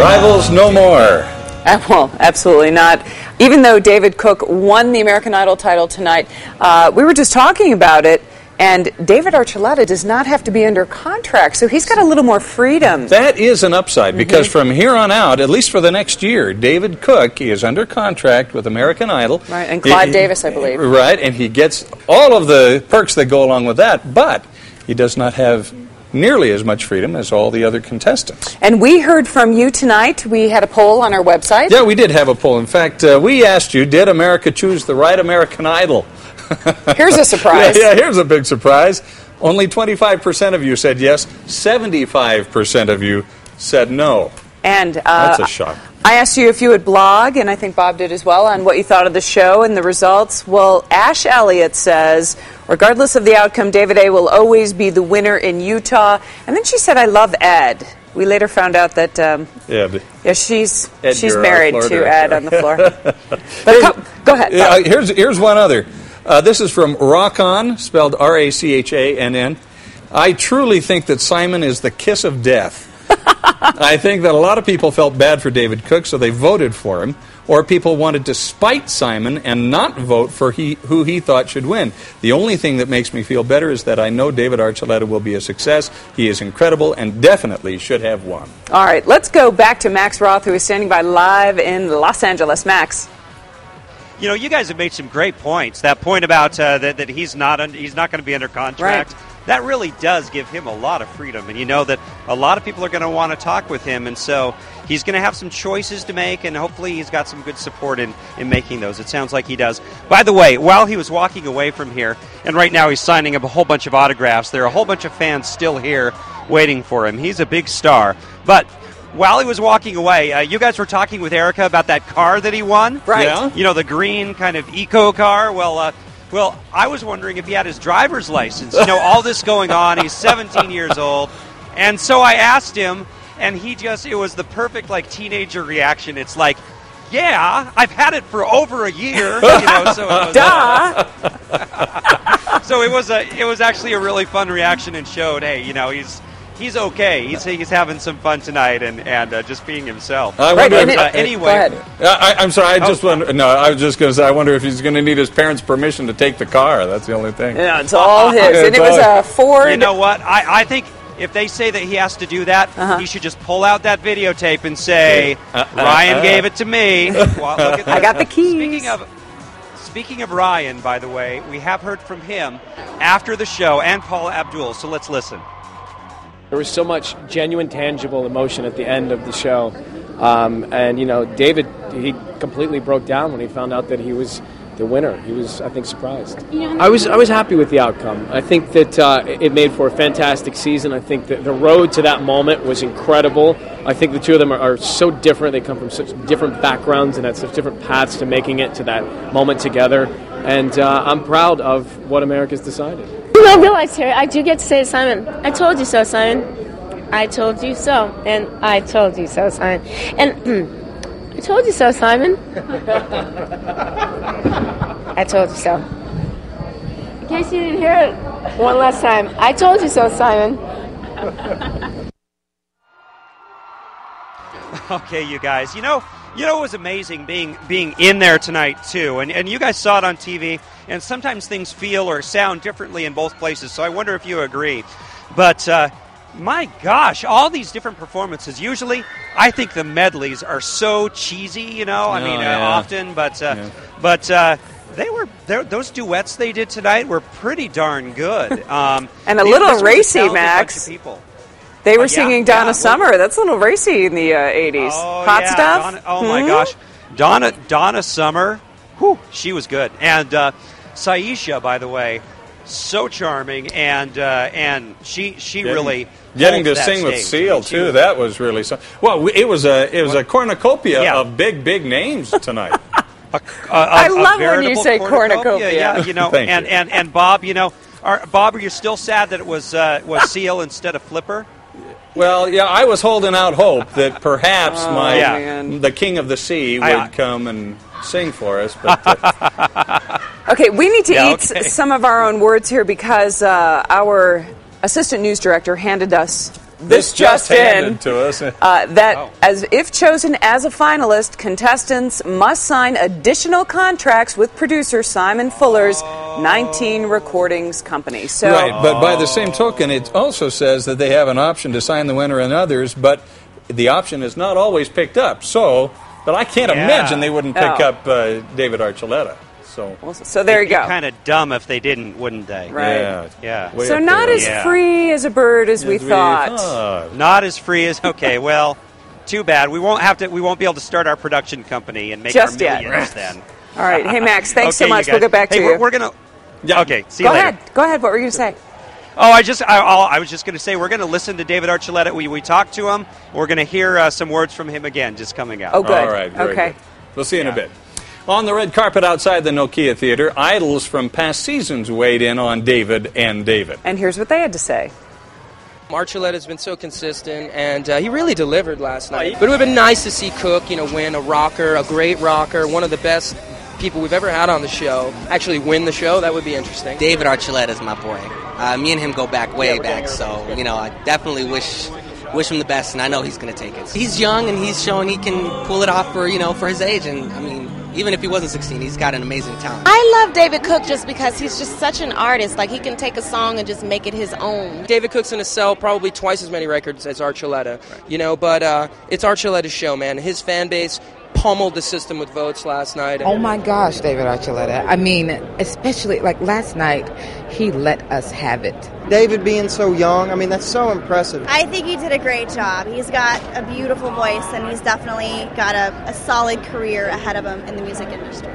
Rivals no more. Well, absolutely not. Even though David Cook won the American Idol title tonight, we were just talking about it, and David Archuleta does not have to be under contract, so he's got a little more freedom. That is an upside, because from here on out, at least for the next year, David Cook is under contract with American Idol. Right, and Clive Davis, I believe. Right, and he gets all of the perks that go along with that, but he does not have nearly as much freedom as all the other contestants. And we heard from you tonight. We had a poll on our website. Yeah, we did have a poll. In fact, we asked you, did America choose the right American Idol? Here's a surprise. Yeah, here's a big surprise. Only 25% of you said yes. 75% of you said no. And that's a shock. I asked you if you would blog, and I think Bob did as well, on what you thought of the show and the results. Well, Ash Elliott says, regardless of the outcome, David A. will always be the winner in Utah. And then she said, I love Ed. We later found out that she's married to Ed on the floor. But go ahead. Here's one other. This is from Rachann, spelled R-A-C-H-A-N-N. I truly think that Simon is the kiss of death. I think that a lot of people felt bad for David Cook, so they voted for him. Or people wanted to spite Simon and not vote for who he thought should win. The only thing that makes me feel better is that I know David Archuleta will be a success. He is incredible and definitely should have won. All right, let's go back to Max Roth, who is standing by live in Los Angeles. Max. You know, you guys have made some great points. That point about that he's not going to be under contract. Right. That really does give him a lot of freedom. And you know that a lot of people are going to want to talk with him. And so he's going to have some choices to make, and hopefully he's got some good support in making those. It sounds like he does. By the way, while he was walking away from here, and right now he's signing up a whole bunch of autographs, there are a whole bunch of fans still here waiting for him. He's a big star. But while he was walking away, you guys were talking with Erica about that car that he won. Right. Yeah. You know, the green kind of eco car. Well, I was wondering if he had his driver's license. You know, all this going on. He's 17 years old. And so I asked him, and it was the perfect, teenager reaction. It's like, yeah, I've had it for over a year. You know, so it was, Duh! so it was actually a really fun reaction, and showed, hey, you know, he's okay. He's having some fun tonight and just being himself. Anyway, go ahead. I'm sorry. I was just going to say, I wonder if he's going to need his parents' permission to take the car. That's the only thing. Yeah, it's all his. And it was a Ford. You know what? I think if they say that he has to do that, he should just pull out that videotape and say, Ryan gave it to me. Well, look at I got the keys. Speaking of Ryan, by the way, we have heard from him after the show, and Paul Abdul. So let's listen. There was so much genuine, tangible emotion at the end of the show. And, you know, David, he completely broke down when he found out that he was the winner. He was, I think, surprised. I was happy with the outcome. I think that it made for a fantastic season. I think that the road to that moment was incredible. I think the two of them are so different. They come from such different backgrounds and had such different paths to making it to that moment together. And I'm proud of what America's decided. You don't realize, Terry, I do get to say to Simon, I told you so, Simon. I told you so. And I told you so, Simon. And I told you so, Simon. I told you so. In case you didn't hear it one last time, I told you so, Simon. Okay, you guys. You know it was amazing being in there tonight, too. And you guys saw it on TV, and sometimes things feel or sound differently in both places, so I wonder if you agree. But, my gosh, all these different performances. Usually, I think the medleys are so cheesy, you know. Often, but those duets they did tonight were pretty darn good. And a little racy, Max. They were singing Donna Summer. That's a little racy in the 80s. Hot stuff? My gosh. Donna Summer, whew, she was good. And Saisha, by the way, so charming, and she really getting to sing with Seal too. That was really so. Well, it was a cornucopia of big names tonight. I love when you say cornucopia. Yeah, you know, and Bob, you know, Bob, are you still sad that it was Seal instead of Flipper? Well, yeah, I was holding out hope that perhaps the King of the Sea would come and sing for us. But okay, we need to eat some of our own words here because our assistant news director handed us this just handed in, to us. as if chosen as a finalist, contestants must sign additional contracts with producer Simon Fuller's 19 Recordings Company. So, right, but by the same token, it also says that they have an option to sign the winner and others, but the option is not always picked up. But I can't imagine they wouldn't pick up David Archuleta. So there you go. It'd be kind of dumb if they didn't, wouldn't they? Right. Yeah. So not as free as a bird as we thought. Not as free as, okay, well, too bad. We won't be able to start our production company and make Just our millions then. All right. Hey, Max, thanks so much. We'll get back to you. We're going to... Okay, see you later. Go ahead. What were you going to say? Oh, I was just going to say we're going to listen to David Archuleta. We talked to him. We're going to hear some words from him again just coming out. Oh, good. All right. Very good. We'll see you in a bit. On the red carpet outside the Nokia Theater, idols from past seasons weighed in on David and David. And here's what they had to say. Archuleta has been so consistent, and he really delivered last night. But it would have been nice to see Cook, win a great rocker, one of the best people we've ever had on the show, actually win the show. That would be interesting. David Archuleta is my boy. Me and him go way back, so, I definitely wish him the best, and I know he's going to take it. He's young, and he's showing he can pull it off for his age, and, even if he wasn't 16, he's got an amazing talent. I love David Cook just because he's just such an artist. Like, he can take a song and just make it his own. David Cook's going to sell probably twice as many records as Archuleta, but it's Archuleta's show, man. His fan base pummeled the system with votes last night. Oh my gosh, David Archuleta. I mean, especially like last night, he let us have it. David being so young, that's so impressive. I think he did a great job. He's got a beautiful voice, and he's definitely got a solid career ahead of him in the music industry.